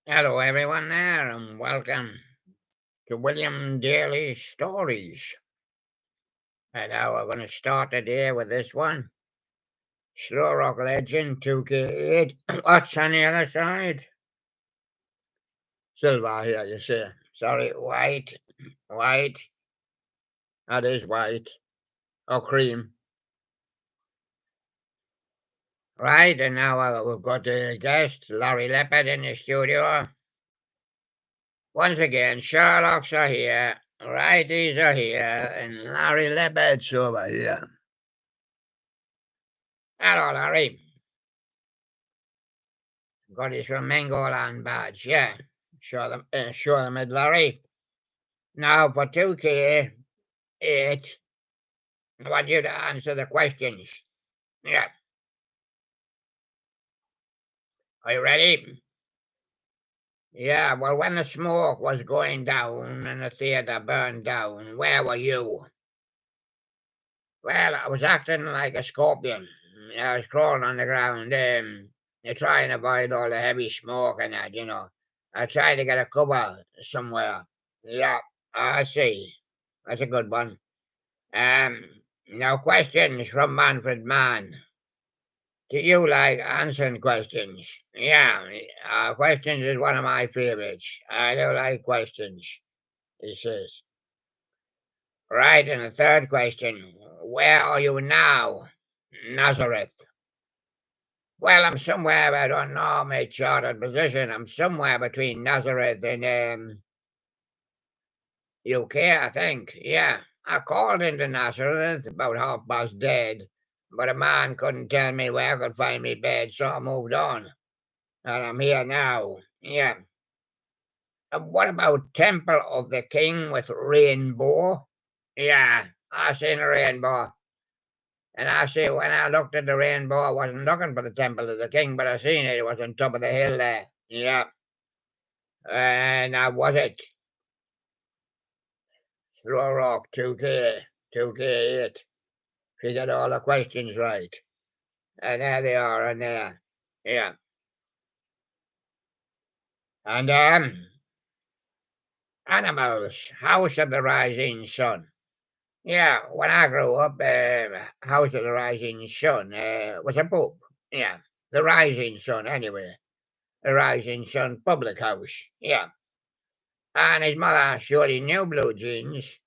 Hello, everyone there, and welcome to William Daly's Stories. And now we're going to start the day with this one. Slow Rock Legend 2K8. What's on the other side? Silver here, you see. Sorry, white. White. That is white. Or cream. Right, and now we've got a guest, Larry Leopard, in the studio. Once again, Sherlock's are here, righties are here, and Larry Leopard's over here. Hello, Larry. Got his Mangoland badge, yeah. Show them it, Larry. Now for 2K8, I want you to answer the questions. Yeah. Are you ready? Yeah, well, when the smoke was going down and the theatre burned down, where were you? Well, I was acting like a scorpion. I was crawling on the ground, to try and avoid all the heavy smoke and that. I tried to get a cover somewhere. Yeah, I see. That's a good one. Um, Now questions from Manfred Mann. Do you like answering questions? Yeah, questions is one of my favorites. I do like questions, he says. Right, and the third question. Where are you now? Nazareth. Well, I'm somewhere, I don't know my chartered position. I'm somewhere between Nazareth and UK, I think. Yeah. I called into Nazareth about dead, but a man couldn't tell me where I could find me bed, so I moved on. And I'm here now. Yeah. And what about Temple of the King with Rainbow? Yeah, I seen a rainbow. And I see when I looked at the rainbow, I wasn't looking for the Temple of the King, but I seen it. It was on top of the hill there. Yeah. And that was it. Slow Rock 2K8. She got all the questions right. And there they are, and there. Yeah. And animals, House of the Rising Sun. Yeah, when I grew up, House of the Rising Sun was a book. Yeah, the Rising Sun, anyway. The Rising Sun Public House. Yeah. And his mother surely knew blue jeans.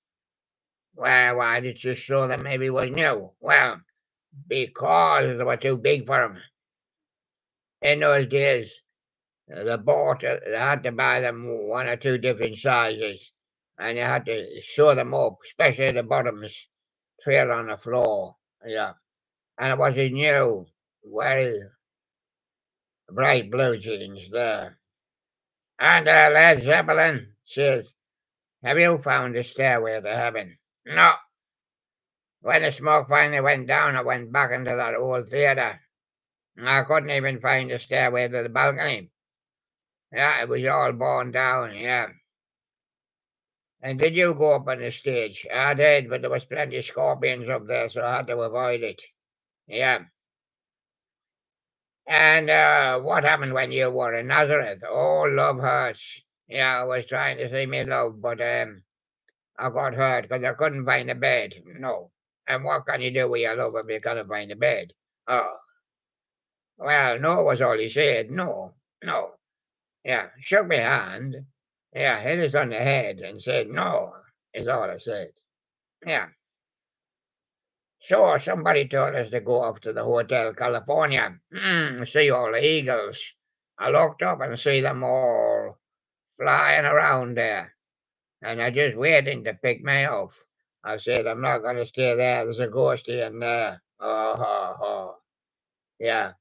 Well, why did she show that maybe was new? Well, because they were too big for him. In those days, they had to buy them one or two different sizes, and you had to sew them up, especially the bottoms, trail on the floor. Yeah, and it was his new, very bright blue jeans there. And Led Zeppelin says, "Have you found the stairway to heaven?" No. When the smoke finally went down, I went back into that old theatre. I couldn't even find the stairway to the balcony. Yeah, it was all burned down. Yeah. And did you go up on the stage? I did, but there was plenty of scorpions up there, so I had to avoid it. Yeah. And what happened when you were in Nazareth? Oh, love hurts. Yeah, I was trying to see me love, but I got hurt because I couldn't find a bed. No. And what can you do with your love if you can't find a bed? Oh, well, no was all he said. No, no. Yeah, shook my hand. Yeah, hit us on the head and said, no, is all I said. Yeah. So somebody told us to go off to the Hotel California, see all the eagles. I looked up and see them all flying around there, and I just waiting to pick me off. I said, I'm not going to stay there. There's a ghosty in there. Oh, ho, ho. Yeah.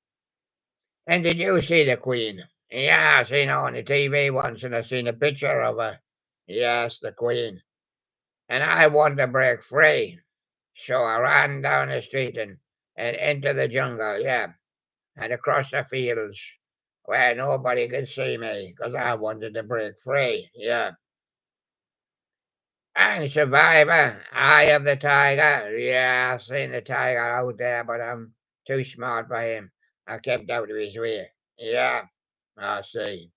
And did you see the Queen? Yeah, I seen her on the TV once, and I seen a picture of her. Yes, the Queen. And I wanted to break free. So I ran down the street and into the jungle, yeah, and across the fields where nobody could see me because I wanted to break free, yeah. And Survivor, Eye of the Tiger, yeah, I've seen the tiger out there, but I'm too smart for him. I kept out of his way, yeah, I see.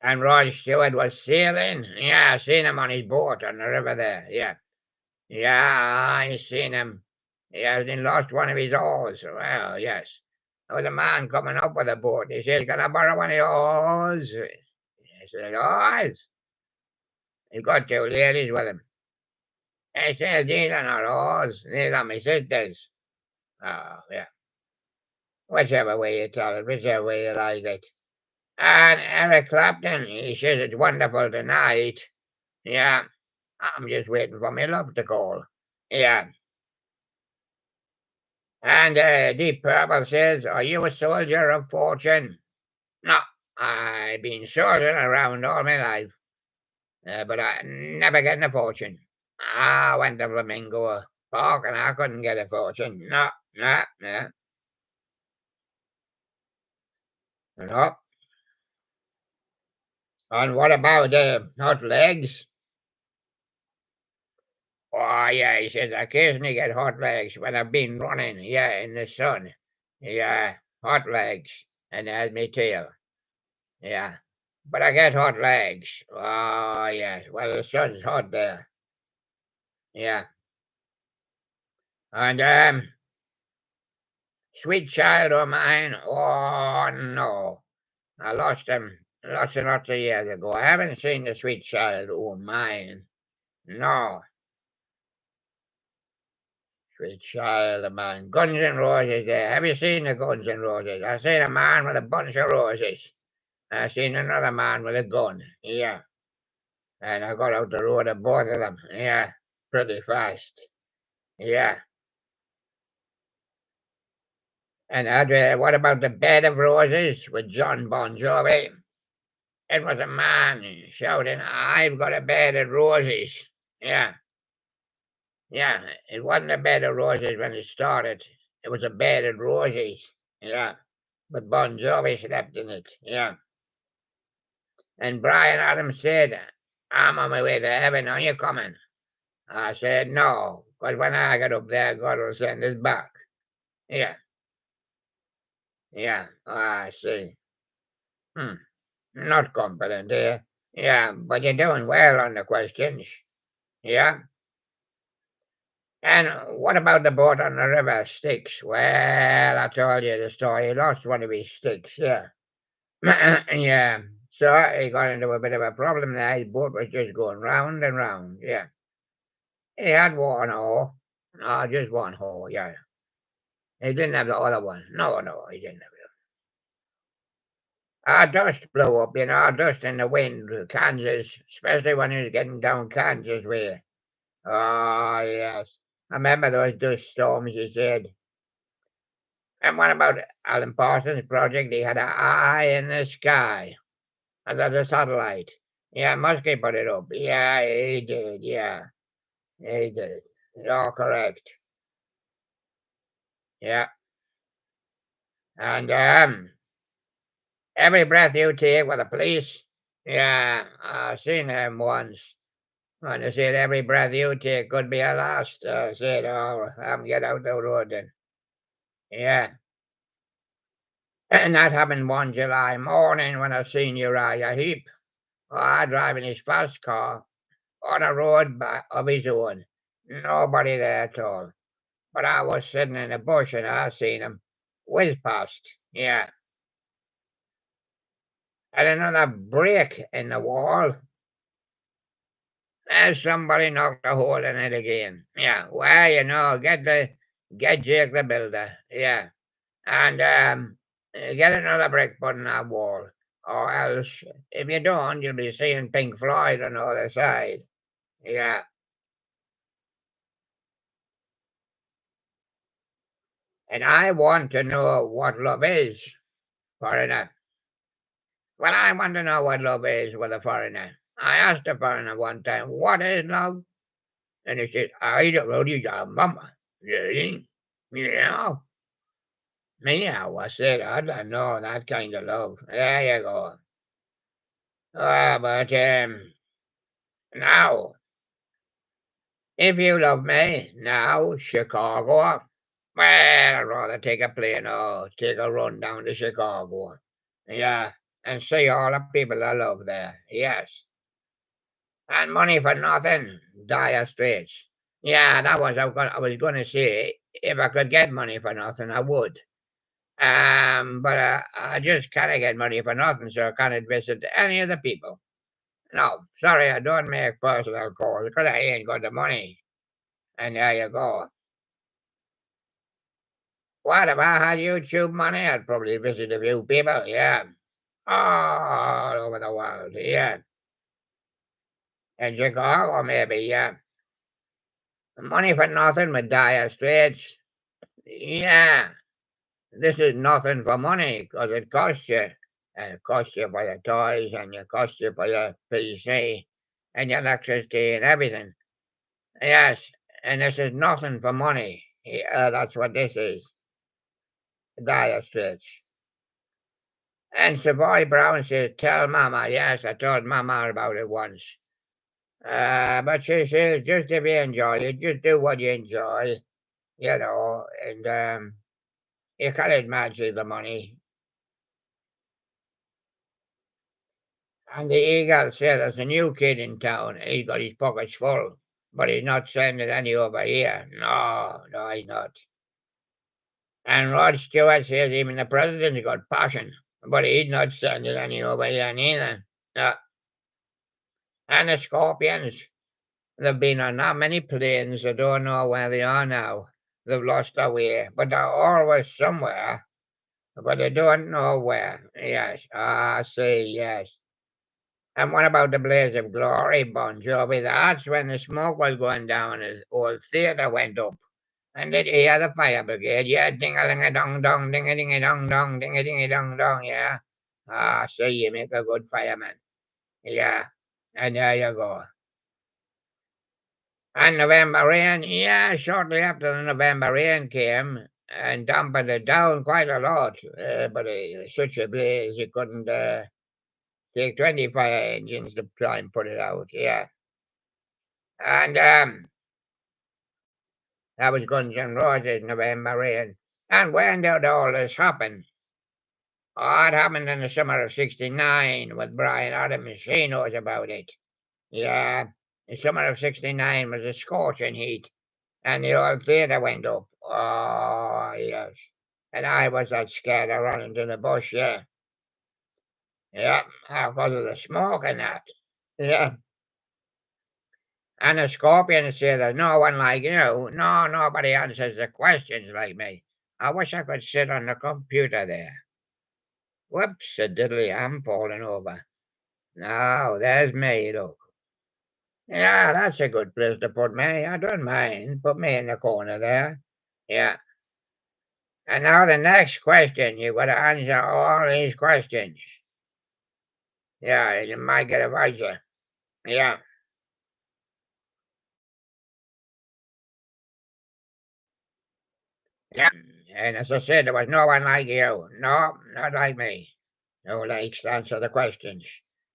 And Rod Stewart was sailing. Yeah, I seen him on his boat on the river there. Yeah. Yeah, I seen him. Yeah, he lost one of his oars. Well, yes. There was a man coming up with a boat. He said, "Can I borrow one of your oars?" I said, "Oars?" He got two ladies with him. I said, "These are not oars. These are my sisters." Oh, yeah. Whichever way you tell it, whichever way you like it. And Eric Clapton, he says it's wonderful tonight. Yeah, I'm just waiting for my love to call. Yeah. And Deep Purple says, "Are you a soldier of fortune?" No, I've been soldiering around all my life, but I never getting a fortune. I went to Flamingo Park and I couldn't get a fortune. No, no, no, no. And what about hot legs? Oh, yeah, he says, "I occasionally get hot legs when I've been running, yeah, in the sun. Yeah, hot legs, and there's me tail. Yeah, but I get hot legs. Oh, yes, well, the sun's hot there. Yeah, and, sweet child of mine, oh, no, I lost him lots and lots of years ago. I haven't seen the sweet child of mine. No, sweet child of mine. Guns N' Roses there. Have you seen the Guns N' Roses? I seen a man with a bunch of roses. I seen another man with a gun. Yeah. And I got out the road of both of them. Yeah. Pretty fast. Yeah. And what about the Bed of Roses with John Bon Jovi? It was a man shouting, "I've got a bed of roses." Yeah. Yeah. It wasn't a bed of roses when it started. It was a bed of roses. Yeah. But Bon Jovi slept in it. Yeah. And Brian Adams said, "I'm on my way to heaven. Are you coming?" I said, "No, but when I get up there, God will send us back." Yeah, yeah, I see. Hmm, not confident here. Yeah, but you're doing well on the questions. Yeah. And what about the boat on the river Styx? Well, I told you the story. He lost one of his sticks. Yeah. Yeah. So he got into a bit of a problem there. His boat was just going round and round. Yeah. He had one oar. No, just one oar. Yeah. He didn't have the other one. No, no, he didn't have it. Our dust blew up, dust in the wind, Kansas, especially when he was getting down Kansas way. Oh, yes. I remember those dust storms, he said. And what about Alan Parsons' project? He had an eye in the sky under the satellite. Yeah, Muskie put it up. Yeah, he did. Yeah, he did. You're all correct. Yeah. And every breath you take with the police. Yeah, I seen him once. When they said every breath you take could be a last. I said, "Oh, get out the road then." Yeah. And that happened one July morning when I seen Uriah Heep. Driving his fast car on a road of his own. Nobody there at all. But I was sitting in a bush and I seen him whiz past. Yeah. And another break in the wall as somebody knocked a hole in it again. Yeah. Well, get Jake the builder. Yeah. And get another brick put in that wall. Or else, if you don't, you'll be seeing Pink Floyd on the other side. Yeah. And I want to know what love is, foreigner. Well, I want to know what love is with a foreigner. I asked a foreigner one time, "What is love?" And he said, "I don't know, you mama. Really? Yeah. Yeah, I said, I don't know that kind of love. There you go. But now, if you love me, now, Chicago, well, I'd rather take a plane or take a run down to Chicago. Yeah. and see all the people I love there. Yes. And money for nothing, dire straits. Yeah, that was I was going to say if I could get money for nothing, I would. But I just can't get money for nothing, so I can't visit any of the people. No, sorry, I don't make personal calls because I ain't got the money. And there you go. What if I had YouTube money? I'd probably visit a few people. Yeah, all over the world. Yeah, in Chicago maybe. Yeah, money for nothing with dire straits. Yeah, this is nothing for money because it costs you. And it costs you for your toys and it costs you for your PC and your electricity and everything. Yes, and this is nothing for money. Yeah, that's what this is. Dire straits. And Savoy Brown says, tell Mama. Yes, I told Mama about it once. But she says, just if you enjoy it, just do what you enjoy, and you can't imagine the money. And the eagle said, there's a new kid in town. He's got his pockets full, but he's not sending any over here. No, no, he's not. And Rod Stewart says even the president's got passion, but he's not sending any over here neither. No. And the Scorpions, they've been on that many planes, they don't know where they are now. They've lost their way, but they're always somewhere, but they don't know where. Yes, I see, yes. And what about the Blaze of Glory, Bon Jovi? That's when the smoke was going down, the old theatre went up. And did you hear the fire brigade? Yeah, ding a ling a dong dong, ding a ding a dong dong, ding a ding a dong dong, yeah. Ah, see, you make a good fireman. Yeah, and there you go. And November rain, yeah, shortly after the November rain came and dampened it down quite a lot. But it was such a blaze, you couldn't take 20 fire engines to try and put it out, yeah. And that was Guns N' Roses, November rain. And when did all this happen? Oh, it happened in the summer of '69 with Brian Adams. She knows about it. Yeah, the summer of '69 was a scorching heat, and the old theatre went up. Oh, yes. And I was that scared of running to the bush, yeah. Yeah, because of the smoke and that. Yeah. And the scorpion said, there's no one like you. No, nobody answers the questions like me. I wish I could sit on the computer there. Whoops, a diddly, I'm falling over. No, there's me, look. Yeah, that's a good place to put me. I don't mind. Put me in the corner there. Yeah. And now the next question. You've got to answer all these questions. Yeah, you might get a voucher. Yeah. Yeah. And as I said, there was no one like you. No, not like me. No likes to answer the questions.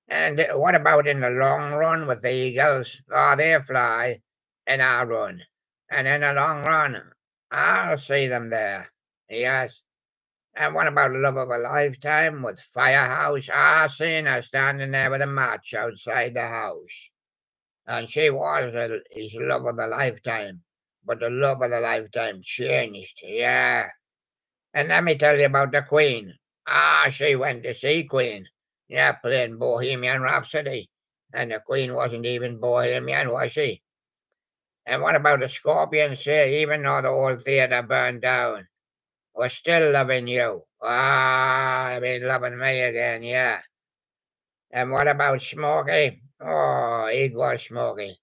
And what about in the long run with the eagles? Oh, they fly and I run. And in the long run, I'll see them there. Yes. And what about Love of a Lifetime with Firehouse? I seen her standing there with a match outside the house. And she was his love of a lifetime. But the love of a lifetime changed. Yeah. And let me tell you about the Queen. Ah, she went to see Queen. Yeah, playing Bohemian Rhapsody. And the Queen wasn't even Bohemian, was she? And what about the Scorpions? Say, even though the whole theatre burned down, we're still loving you. Ah, I've been loving me again, yeah. And what about Smokey? Oh, it was Smokey.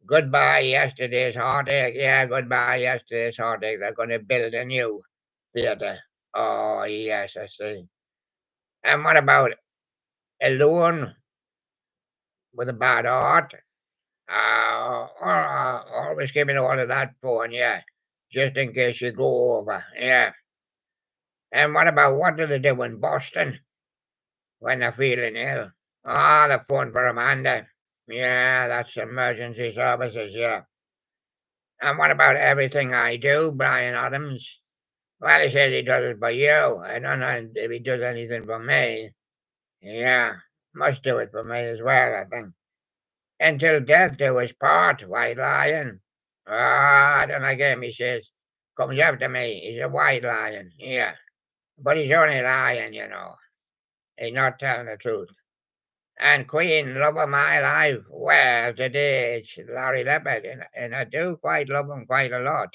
Goodbye, yesterday's heartache. Yeah, goodbye, yesterday's heartache. They're going to build a new theatre. Oh, yes, I see. And what about Alone with a bad heart? Always keep me all of that phone, yeah. Just in case you go over, yeah. And what about what do they do in Boston when they're feeling ill? Ah, the phone for Amanda. Yeah, that's emergency services, yeah. And what about everything I do, Brian Adams? Well, he says he does it for you. I don't know if he does anything for me. Yeah, must do it for me as well, I think. Until death do us part, white lion. Ah, then again he says, comes after me, he's a white lion, yeah. But he's only lying, you know. He's not telling the truth. And Queen, love of my life, well, today it's Larry Leopard, and I do quite love him quite a lot,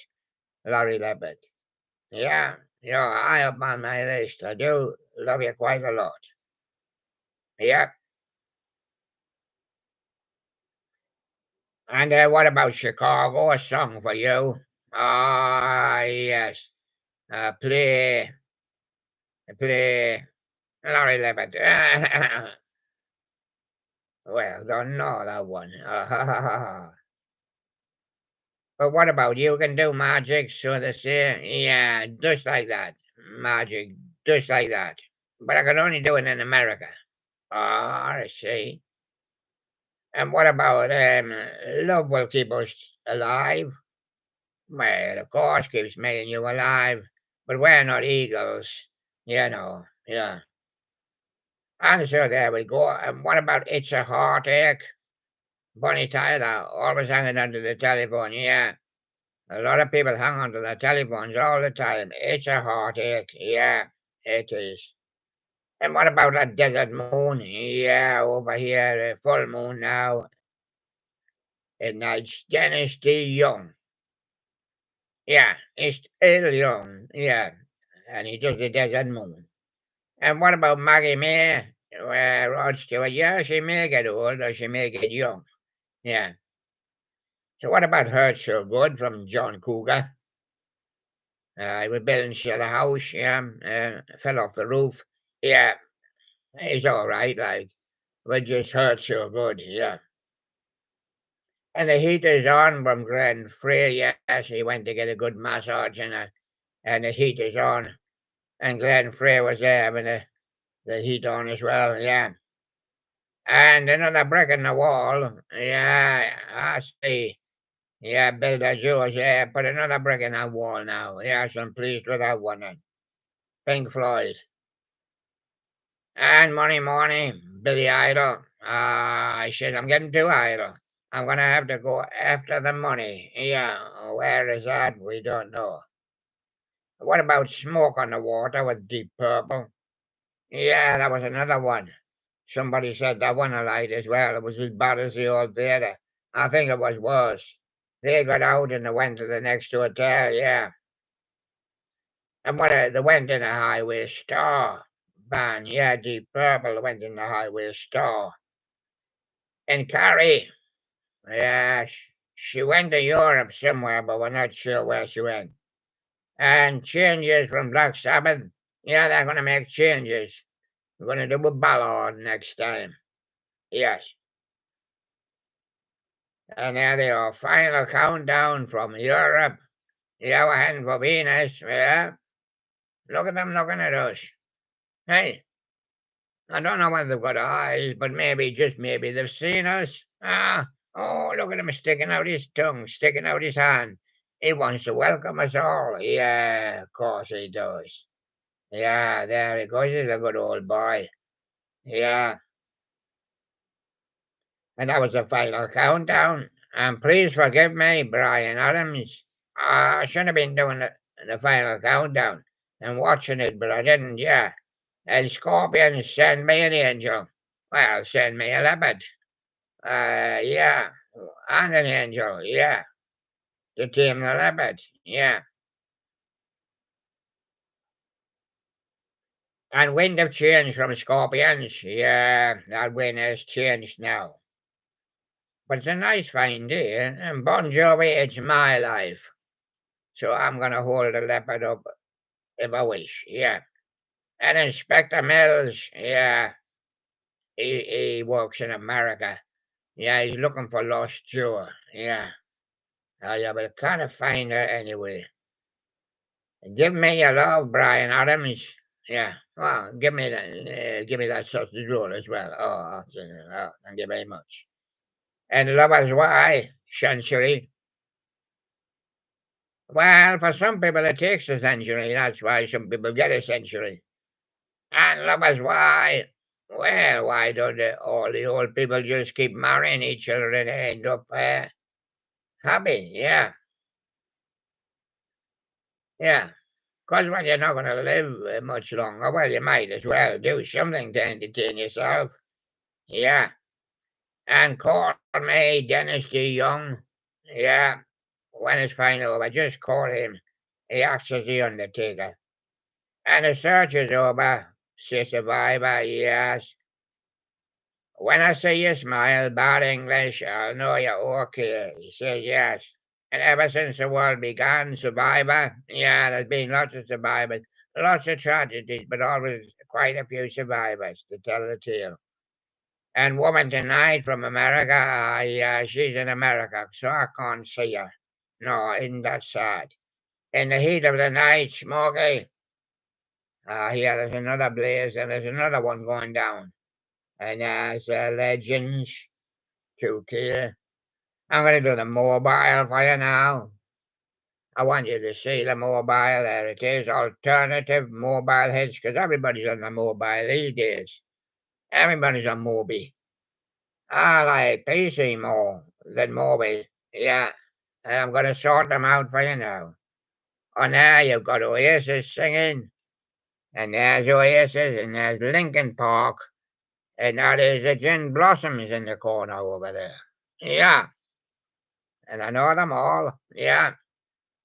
Larry Leopard. Yeah, you're high up on my list. I do love you quite a lot. Yep. And what about Chicago? A song for you? Ah, yes. Play Larry Leopard. Well, don't know that one. But what about you? Can do magic, so to say? Yeah, just like that. Magic, just like that. But I can only do it in America. Ah, I see. And what about love will keep us alive? Well, of course, keeps me and you alive. But we're not eagles, you know. Yeah. And so there we go. And what about It's a Heartache? Bonnie Tyler, always hanging onto the telephone. Yeah. A lot of people hang onto their telephones all the time. It's a heartache. Yeah, it is. And what about that desert moon? Yeah, over here, full moon now. And it's Dennis D. Young. Yeah, it's still young. Yeah, and he does the desert moon. And what about Maggie May? Well, Rod Stewart. Yeah, she may get old or she may get young. Yeah. So what about Hurt So Good from John Cougar? He was building shell a house. Yeah, fell off the roof. Yeah, he's all right. Like, but just hurt so good. Yeah. And the heater's on from Glen Frey. Yes, he went to get a good massage and the heater's on. And Glen Frey was there having the heat on as well. Yeah. And another brick in the wall. Yeah, I see. Yeah, Builder Jewish. Yeah, put another brick in that wall now. Yes, I'm pleased with that one. Pink Floyd. And Money, Billy Idol. I said, I'm getting too idle. I'm gonna have to go after the money. Yeah, where is that? We don't know. What about Smoke on the Water with Deep Purple? Yeah, that was another one. Somebody said that one I liked as well. It was as bad as the old theatre. I think it was worse. They got out and they went to the next hotel, yeah. And they went in the Highway Star band, yeah, Deep Purple went in the Highway Star. And Carrie, yeah, she went to Europe somewhere, but we're not sure where she went. And changes from Black Sabbath, yeah, they're going to make changes. We're going to do a ballad next time. Yes. And there they are. Final countdown from Europe. Yeah, we're heading for Venus. Yeah. Look at them looking at us. Hey, I don't know whether they've got eyes, but maybe, just maybe, they've seen us. Ah, oh, look at him sticking out his tongue, sticking out his hand. He wants to welcome us all. Yeah, of course he does. Yeah, there he goes. He's a good old boy. Yeah, and that was the final countdown. And please forgive me, Brian Adams. I shouldn't have been doing the final countdown and watching it, but I didn't. Yeah, and Scorpion, send me an angel. Well, send me a leopard. Yeah, and an angel. Yeah, to tame the leopard. Yeah, and wind have changed from scorpions. Yeah, that wind has changed now. But it's a nice fine day, and Bon Jovi, it's my life. So I'm gonna hold the leopard up if I wish. Yeah, and Inspector Mills. Yeah, he works in America. Yeah, he's looking for lost jewel. Yeah. Oh, yeah, but kind of find her anyway. Give me your love, Brian Adams. Yeah. Well, give me that sausage roll as well. Thank you very much. And lovers, why? Century. Well, for some people it takes a century. That's why some people get a century. And lovers, why? Well, why don't all the old people just keep marrying each other and end up happy? Yeah, yeah. Because when you're not going to live much longer, well, you might as well do something to entertain yourself. Yeah. And call me Dennis DeYoung. Yeah. When it's finally over, just call him. He acts as the Undertaker. And the search is over, says Survivor, yes. When I say you smile, bad English, I'll know you're okay. He says yes. And ever since the world began, Survivor, yeah, there's been lots of survivors, lots of tragedies, but always quite a few survivors to tell the tale. And Woman Tonight from America, yeah, she's in America, so I can't see her. No, isn't that sad? In the heat of the night, Smokey, yeah, there's another blaze, and there's another one going down. And there's Legends, 2K. I'm going to do the mobile for you now. I want you to see the mobile. There it is, alternative mobile heads, because everybody's on the mobile these days. Everybody's on Mobi. I like PC more than Mobi. Yeah, and I'm going to sort them out for you now. On there, you've got Oasis singing, and there's Oasis, and there's Linkin Park, and that is the Gin Blossoms in the corner over there. Yeah, and I know them all. Yeah.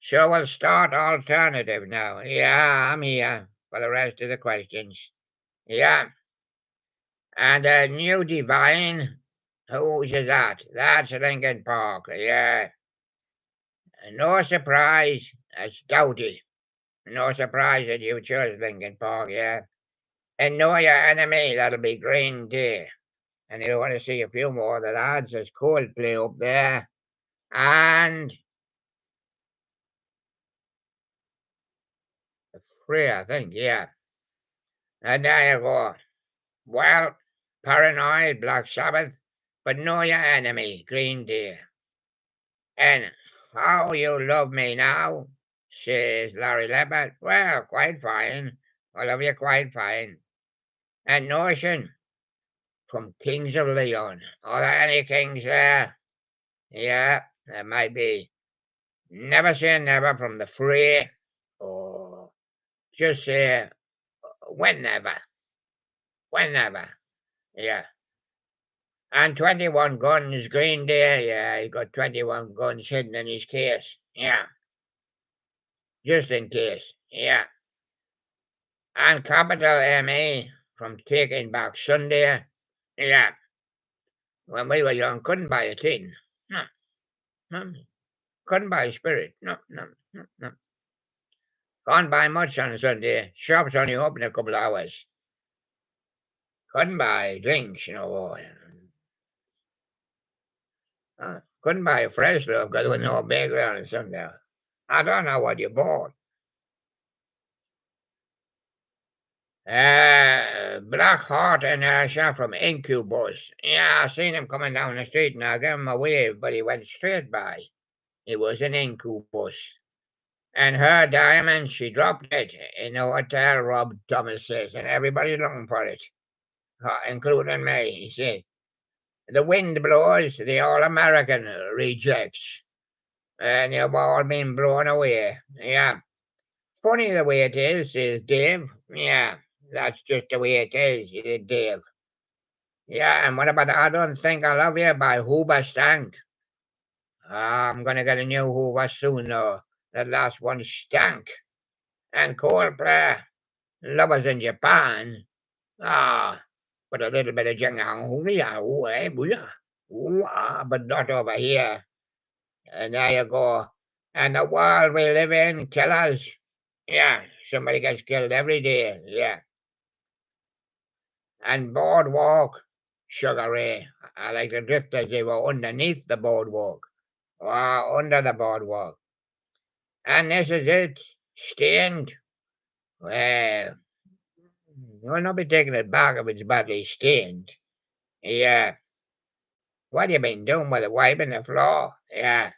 So we'll start alternative now. Yeah, I'm here for the rest of the questions. Yeah, and a new divine. Who's that? That's Lincoln Park. Yeah, and no surprise, it's Doughty. No surprise that you chose Lincoln Park. Yeah, and know your enemy. That'll be Green Day. And you want to see a few more of the lads. There's Coldplay up there, and Free, I think. Yeah, and there you go. Well, Paranoid, Black Sabbath, but know your enemy, Green Day. And how you love me now, says Larry Leopard. Well, quite fine. I love you quite fine. And Notion from Kings of Leon. Are there any kings there? Yeah, there might be. Never say never from the Free. Oh, just say whenever. Whenever. Yeah. And 21 guns, Green Day, yeah, he got 21 guns hidden in his case. Yeah, just in case. Yeah. And Capital ME from Taking Back Sunday. Yeah. When we were young, couldn't buy a tin. No, no. Couldn't buy a spirit. No, no, no, no. Can't buy much on a Sunday. Shops only open a couple of hours. Couldn't buy drinks, you know. Couldn't buy a fresh loaf because there was no bakery on a Sunday. I don't know what you bought. Blackheart and Asher from Incubus. Yeah, I seen him coming down the street and I gave him a wave, but he went straight by. It was an Incubus. And her diamond, she dropped it in the hotel, Rob Thomas says, and everybody's looking for it, including me, he said. The wind blows, the All American rejects, and they've all been blown away. Yeah. Funny the way it is, says Dave. Yeah, that's just the way it is, Dave. Yeah, and what about I Don't Think I Love You by Hoover Stank? I'm gonna get a new Hoover soon, though. That last one stank. And Coldplay, Lovers in Japan. Ah, but a little bit of but not over here. And there you go. And the world we live in, killers. Yeah, somebody gets killed every day. Yeah. And Boardwalk, Sugar Ray. I like the drifters, they were underneath the boardwalk. Under the boardwalk. And this is it. Stained. Well, you'll not be taking it back if it's badly stained. Yeah. What you been doing with the wiping the floor? Yeah.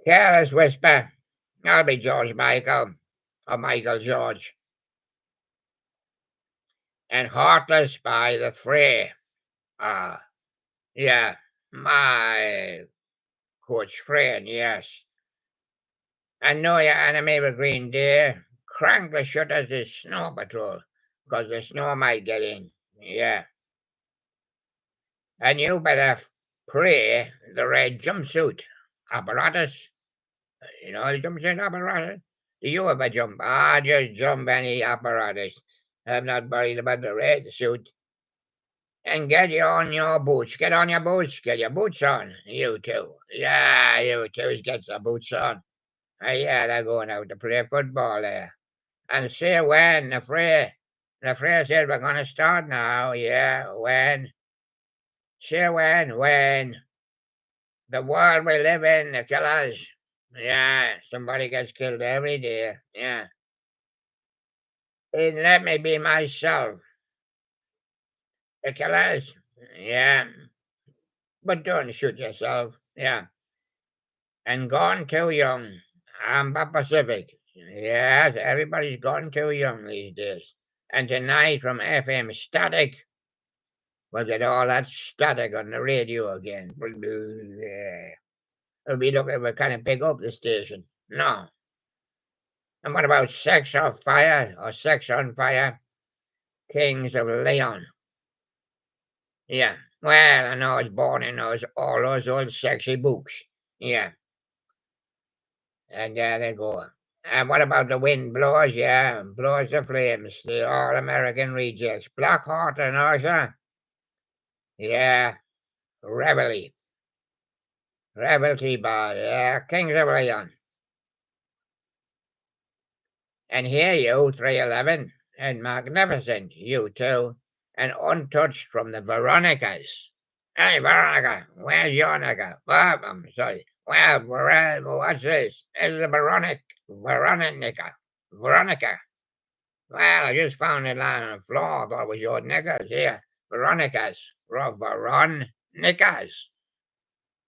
Careless whisper. I'll be George Michael. Or Michael George. and Heartless by the Fray. Ah, yeah, my coach friend, yes. And know your enemy with Green Deer. Crank the shutters to Snow Patrol, 'cause the snow might get in. Yeah. And you better pray the red jumpsuit apparatus. You know the jumpsuit apparatus? Do you ever jump? Ah, just jump any apparatus. I'm not worried about the red suit. And get you on your boots. Get on your boots. Get your boots on. You too. Yeah, you too. Get your boots on. Yeah, they're going out to play football there. And say when the Fray said we're gonna start now. Yeah, when? Say when the world we live in, the killers. Yeah, somebody gets killed every day. Yeah. And let me be myself. The killers. Yeah. But don't shoot yourself. Yeah. And gone too young. I'm by Pacific. Yes, everybody's gone too young these days. And tonight from FM Static, we'll get all that static on the radio again. We'll be looking to kind of pick up the station. No. And what about Sex or Fire or Sex on Fire? Kings of Leon. Yeah. Well, I know I was born in all those old sexy books. Yeah. And there they go. And what about the Wind Blowers? Yeah, Blowers the Flames, the All American Rejects, Blackheart and Usher. Yeah, Revelry. Revelty by Kings of Leon. And here you, 311, and Magnificent, you too, and Untouched from the Veronicas. Hey, Veronica, where's Yonica? Well, I'm sorry. Well, what's this? It's the Veronica. Well, I just found it lying on the floor. I thought it was your knickers. Yeah, Veronica's. Veronicas.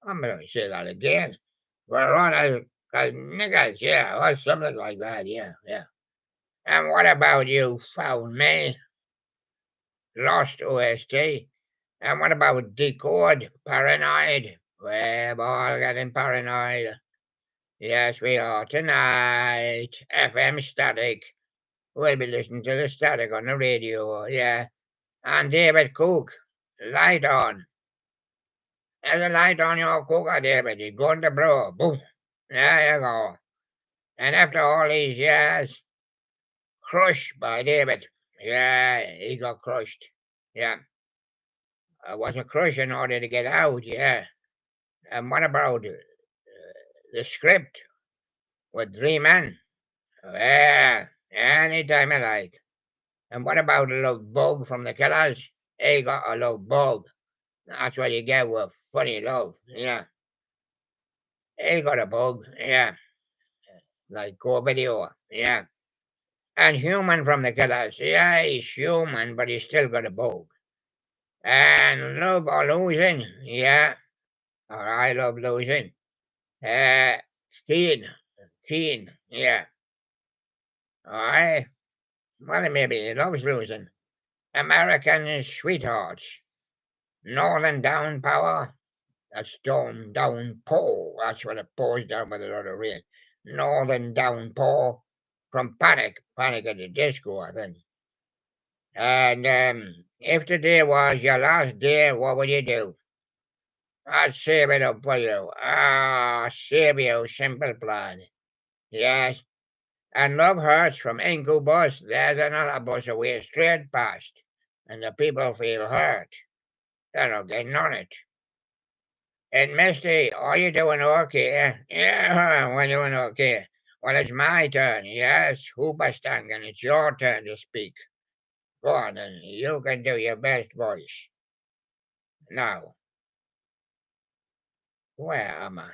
I'm going to say that again. Veronica's knickers. Yeah, or something like that. Yeah, yeah. And what about you, Found Me? Lost OST. And what about Decode? Paranoid? We're all getting paranoid. Yes, we are tonight. FM Static. We'll be listening to the static on the radio. Yeah. And David Cook. Light on. There's a light on your cooker, David. It's going to blow. Boom. There you go. And after all these years, crushed by David. Yeah, he got crushed. Yeah. Was a crush in order to get out. Yeah. And what about the script with 3 men? Yeah, anytime I like. And what about a love bug from the killers? He got a love bug. That's what you get with funny love. Yeah. He got a bug. Yeah. Like go video. Yeah. And Human from the killers. Yeah, he's human, but he's still got a bug. And Love or Losing. Yeah. Or I Love Losing. Keen. Keen. Yeah. Alright. Well, maybe he loves losing. American Sweethearts. Northern Downpour. That's downpour. That's what it pours down with a lot of rain. Northern Downpour from Panic. Panic at the Disco, I think. And if today was your last day, what would you do? I'd save it up for you. Save you, simple plan. Yes. And Love Hurts from Incubus. There's another bus away straight past. And the people feel hurt. They're not getting on it. And Misty, are you doing okay? Yeah, we're doing okay. Well, it's my turn. Yes, Hoobastangan, it's your turn to speak. Go on, then. You can do your best voice. Now, where am I?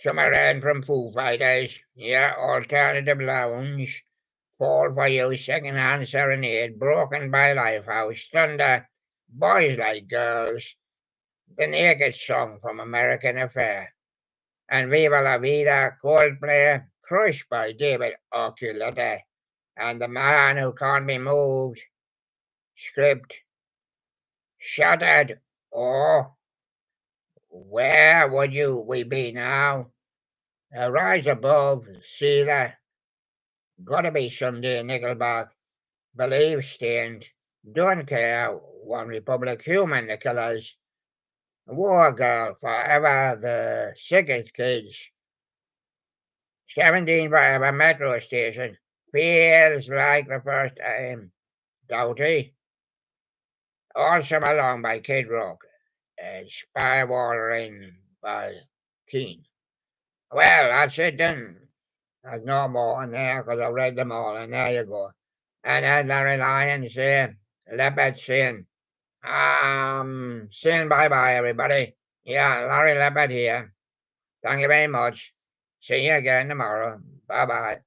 Summerland from Foo Fighters. Yeah, Alternative Lounge. Fall for You, Secondhand Serenade. Broken by Lifehouse. Thunder. Boys Like Girls. The Naked Song from American Affair. And Viva La Vida, Coldplay, Crushed by David Archuleta. and the man who can't be moved. Script shuttered. Oh, where would we be now? Rise above, see that. Gotta be someday, Nickelback. Believe stained. Don't care. One Republic human, the killers. War girl, forever the sickest kids. 17 forever metro station. Feels like the first time. Doughty. All summer long by Kid Rock. Spy watering by Keane. Well, that's it then. There's no more in there because I read them all, and there you go. And then Larry Lyons saying, Leopard saying bye bye, everybody. Yeah, Larry Leopard here. Thank you very much. See you again tomorrow. Bye bye.